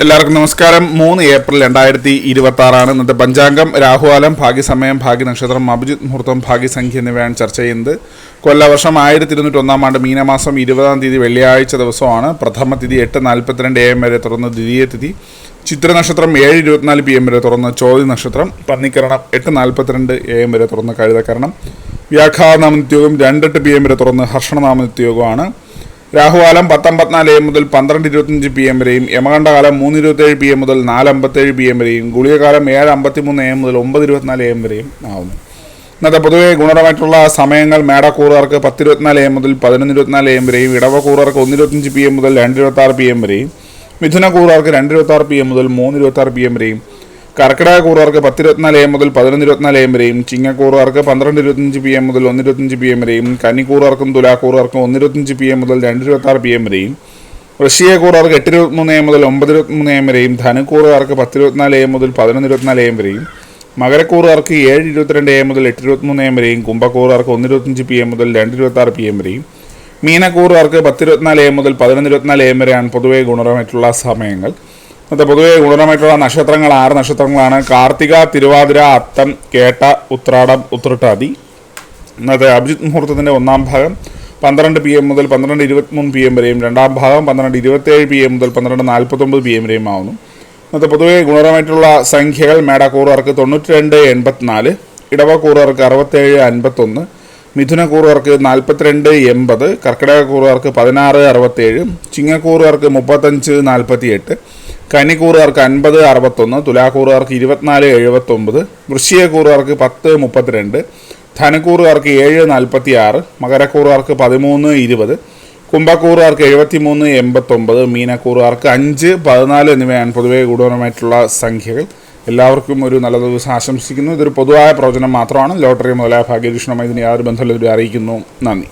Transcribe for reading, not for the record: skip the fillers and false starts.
എല്ലാവർക്കും നമസ്കാരം. 3 ഏപ്രിൽ 2026 ഇന്നത്തെ പഞ്ചാംഗം. രാഹുകാലം, ഭാഗ്യസമയം, ഭാഗ്യനക്ഷത്രം, അഭിജിത് മുഹൂർത്തം, ഭാഗ്യസംഖ്യ എന്നിവയാണ് ചർച്ച ചെയ്യുന്നത്. കൊല്ലവർഷം 1201 ആണ്ട് മീനമാസം 20-ാം തീയതി വെള്ളിയാഴ്ച ദിവസമാണ്. പ്രഥമ തിഥി 8:42 AM വരെ തുറന്ന് ദ്വിതീയ തിഥി ചിത്ര നക്ഷത്രം 7:24 PM വരെ തുറന്ന് ചോതി നക്ഷത്രം, പന്നിക്കരണം 8:42 AM വരെ തുറന്ന് കഴുതക്കരണം, വ്യാഘാനാമനിത്യോഗം 2:08 PM വരെ തുറന്ന് ഹർഷണനാമനിത്യോഗമാണ്. രാഹുകാലം 10:54 AM മുതൽ 12:25 PM വരെയും, യമകണ്ഠകാലം 3:27 PM മുതൽ 4:57 PM വരെയും, ഗുളികകാലം 7:53 AM മുതൽ 9:24 AM വരെയും ആവുന്നു. ഇന്നത്തെ പൊതുവെ ഗുണപരമായിട്ടുള്ള സമയങ്ങൾ മേടക്കൂറുകാർക്ക് 10:24 AM മുതൽ 11:24 AM വരെയും, ഇടവക്കൂറുകാർക്ക് 1:25 PM മുതൽ 2:26 PM വരെയും, മിഥുനക്കൂറുകാർക്ക് 2:26 PM മുതൽ 3:26 PM വരെയും, കർക്കിടകക്കൂറുകാർക്ക് 10:24 AM മുതൽ 11:24 AM വരെയും, ചിങ്ങക്കൂറുകാർക്ക് 12:25 PM മുതൽ 1:25 PM വരെയും, കന്നിക്കൂറുകാർക്കും തുലാക്കൂറുകാർക്കും 1:25 PM മുതൽ 2:26 PM വരെയും, വൃശ്ചികക്കൂറുകാർക്ക് 8:23 AM മുതൽ 9:23 AM വരെയും, ധനുക്കൂറുകാർക്ക് 10:24 AM മുതൽ 11:24 AM വരെയും, മകരക്കൂറുകാർക്ക് 7:22 AM മുതൽ 8:23 AM വരെയും, കുംഭക്കൂറുകാർക്ക് 1:25 PM മുതൽ 2:26 PM വരെയും, മീനക്കൂറുകാർക്ക് 10:24 AM മുതൽ 11:24 AM വരെയാണ് പൊതുവെ ഗുണപരമായിട്ടുള്ള സമയങ്ങൾ. ഇന്നത്തെ പൊതുവെ ഗുണപരമായിട്ടുള്ള നക്ഷത്രങ്ങൾ 6 നക്ഷത്രങ്ങളാണ്. കാർത്തിക, തിരുവാതിര, അത്തം, കേട്ട, ഉത്രാടം, ഉത്രട്ടാതി. ഇന്നത്തെ അഭിജിത് മുഹൂർത്തത്തിൻ്റെ 1-ാം ഭാഗം 12 PM മുതൽ 12:23 PM വരെയും, 2-ാം ഭാഗം 12:27 PM മുതൽ 12:49 PM വരെയും ആവുന്നു. ഇന്നത്തെ പൊതുവെ ഗുണപരമായിട്ടുള്ള സംഖ്യകൾ മേടക്കൂറുകാർക്ക് 92-84, ഇടവക്കൂറുകാർക്ക് 67-51, മിഥുനക്കൂറുകാർക്ക് 42-80, കർക്കിടകക്കൂറുകാർക്ക് 16-67, ചിങ്ങക്കൂറുകാർക്ക് 35-48, കന്നിക്കൂറുകാർക്ക് 50-61, തുലാക്കൂറുകാർക്ക് 24-79, വൃശ്ചികക്കൂറുകാർക്ക് 10-32, ധനുക്കൂറുകാർക്ക് 7-46, മകരക്കൂറുകാർക്ക് 13-20, കുംഭക്കൂറുകാർക്ക് 73-89, മീനക്കൂറുകാർക്ക് 5-14 എന്നിവയാണ് പൊതുവെ ഗുണപരമായിട്ടുള്ള സംഖ്യകൾ. എല്ലാവർക്കും ഒരു നല്ല ദിവസം ആശംസിക്കുന്നു. ഇതൊരു പൊതുവായ പ്രവചനം മാത്രമാണ്. ലോട്ടറി മുതലായ ഭാഗ്യരീക്ഷണമായി ഇതിന് യാതൊരു ബന്ധമില്ല അറിയിക്കുന്നു. നന്ദി.